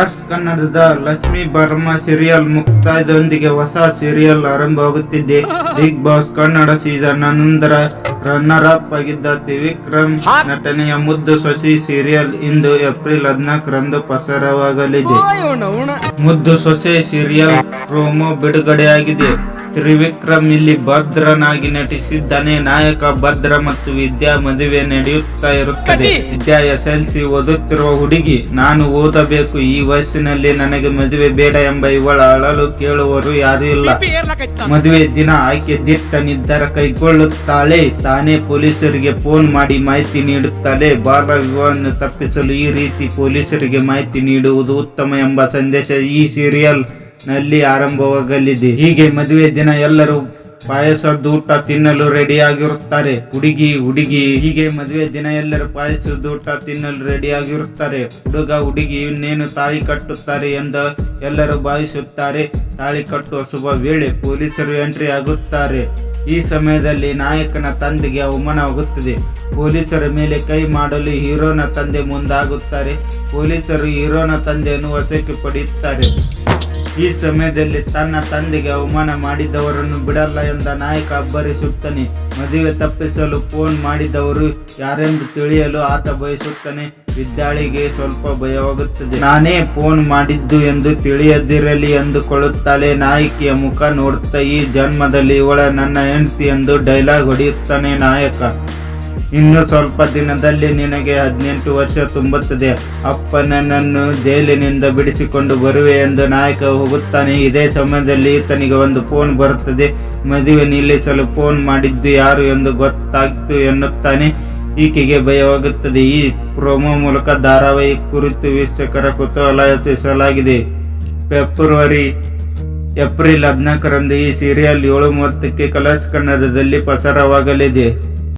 Colours ಕನ್ನಡದ Lakshmi Burma serial ಮುಕ್ತಾಯದೊಂದಿಗೆ ಹೊಸ ಸೀರಿಯಲ್ ಆರಂಭವಾಗುತ್ತಿದೆ. Big boss Kannada season 11 runner up ಆಗಿದ್ದ ತ್ರಿವಿಕ್ರಮ್ ನಟನೆಯ ಮುದ್ದು ಸೊಸಿ ಸೀರಿಯಲ್ ಇಂದು ಏಪ್ರಿಲ್ 14ರಂದು ಪ್ರಸಾರವಾಗಲಿದೆ. ಮುದ್ದು ಸೊಸೆ ಸೀರಿಯಲ್ ಪ್ರೋಮೋ ಬಿಡುಗಡೆಯಾಗಿದೆ. ತ್ರಿವಿಕ್ರಮ್ ಇಲ್ಲಿ ಭದ್ರನಾಗಿ ನಟಿಸಿದ್ದಾನೆ. ನಾಯಕ ಭದ್ರ ಮತ್ತು ವಿದ್ಯಾ ಮದುವೆ ನಡೆಯುತ್ತಾ ಇರುತ್ತದೆ. ವಿದ್ಯಾ SLC ಓದುತ್ತಿರುವ ಹುಡುಗಿ. ನಾನು ಓದಬೇಕು, ಈ ವಯಸ್ಸಿನಲ್ಲಿ ನನಗೆ ಮದುವೆ ಬೇಡ ಎಂಬ ಇವಳ ಅಳಲು ಕೇಳುವರು ಯಾರು ಇಲ್ಲ. ಮದುವೆ ದಿನ ಆಕೆ ದಿಟ್ಟ ನಿರ್ಧಾರ ಕೈಗೊಳ್ಳುತ್ತಾಳೆ. ತಾನೇ ಪೊಲೀಸರಿಗೆ ಫೋನ್ ಮಾಡಿ ಮಾಹಿತಿ ನೀಡುತ್ತಾಳೆ. ಬಾಲ ವಿವಾಹವನ್ನು ತಪ್ಪಿಸಲು ಈ ರೀತಿ ಪೊಲೀಸರಿಗೆ ಮಾಹಿತಿ ನೀಡುವುದು ಉತ್ತಮ ಎಂಬ ಸಂದೇಶ ಈ ಸೀರಿಯಲ್ ನಲ್ಲಿ ಆರಂಭವಾಗಲಿದೆ. ಹೀಗೆ ಮದುವೆ ದಿನ ಎಲ್ಲರೂ ಪಾಯಸದೂಟ ತಿನ್ನಲು ರೆಡಿಯಾಗಿರುತ್ತಾರೆ. ಹೀಗೆ ಮದುವೆ ದಿನ ಎಲ್ಲರೂ ಪಾಯಸದೂಟ ತಿನ್ನಲು ರೆಡಿಯಾಗಿರುತ್ತಾರೆ. ಹುಡುಗಿ ಇನ್ನೇನು ತಾಳಿ ಕಟ್ಟುತ್ತಾರೆ ಎಂದು ಎಲ್ಲರೂ ಭಾವಿಸುತ್ತಾರೆ. ತಾಳಿ ಕಟ್ಟುವ ಶುಭ ವೇಳೆ ಪೊಲೀಸರು ಎಂಟ್ರಿ ಆಗುತ್ತಾರೆ. ಈ ಸಮಯದಲ್ಲಿ ನಾಯಕನ ತಂದೆಗೆ ಅವಮಾನವಾಗುತ್ತದೆ. ಪೊಲೀಸರ ಮೇಲೆ ಕೈ ಮಾಡಲು ಹೀರೋನ ತಂದೆ ಮುಂದಾಗುತ್ತಾರೆ. ಪೊಲೀಸರು ಹೀರೋನ ತಂದೆಯನ್ನು ವಶಕ್ಕೆ ಪಡೆಯುತ್ತಾರೆ. ಈ ಸಮಯದಲ್ಲಿ ತನ್ನ ತಂದೆಗೆ ಅವಮಾನ ಮಾಡಿದವರನ್ನು ಬಿಡಲ್ಲ ಎಂದ ನಾಯಕ ಅಬ್ಬರಿಸುತ್ತಾನೆ. ಮದುವೆ ತಪ್ಪಿಸಲು ಫೋನ್ ಮಾಡಿದವರು ಯಾರೆಂದು ತಿಳಿಯಲು ಆತ ಬಯಸುತ್ತಾನೆ. ವಿದ್ಯಾಳಿಗೆ ಸ್ವಲ್ಪ ಭಯವಾಗುತ್ತದೆ. ನಾನೇ ಫೋನ್ ಮಾಡಿದ್ದು ಎಂದು ತಿಳಿಯದಿರಲಿ ಎಂದುಕೊಳ್ಳುತ್ತಾಳೆ. ನಾಯಕಿಯ ಮುಖ ನೋಡುತ್ತಾ ಈ ಜನ್ಮದಲ್ಲಿ ಇವಳ ನನ್ನ ಹೆಂಡತಿ ಎಂದು ಡೈಲಾಗ್ ಹೊಡೆಯುತ್ತಾನೆ ನಾಯಕ. ಇನ್ನು ಸ್ವಲ್ಪ ದಿನದಲ್ಲಿ ನಿನಗೆ 18 ವರ್ಷ ತುಂಬುತ್ತದೆ. ಅಪ್ಪ ನನ್ನನ್ನು ಜೈಲಿನಿಂದ ಬಿಡಿಸಿಕೊಂಡು ಬರುವೆ ಎಂದು ನಾಯಕ ಹೋಗುತ್ತಾನೆ. ಇದೇ ಸಮಯದಲ್ಲಿ ಈತನಿಗೆ ಒಂದು ಫೋನ್ ಬರುತ್ತದೆ. ಮದುವೆ ನಿಲ್ಲಿಸಲು ಫೋನ್ ಮಾಡಿದ್ದು ಯಾರು ಎಂದು ಗೊತ್ತಾಗ್ತು ಎನ್ನುತ್ತಾನೆ. ಈಕೆಗೆ ಭಯವಾಗುತ್ತದೆ. ಈ ಪ್ರೋಮೋ ಮೂಲಕ ಧಾರಾವಾಹಿ ಕುರಿತು ವೀಕ್ಷಕರ ಕುತೂಹಲ ಹೆಚ್ಚಿಸಲಾಗಿದೆ. ಏಪ್ರಿಲ್ 14ರಂದು ಈ ಸೀರಿಯಲ್ 7:30ಕ್ಕೆ ಕಲರ್ಸ್ ಕನ್ನಡದಲ್ಲಿ ಪ್ರಸಾರವಾಗಲಿದೆ.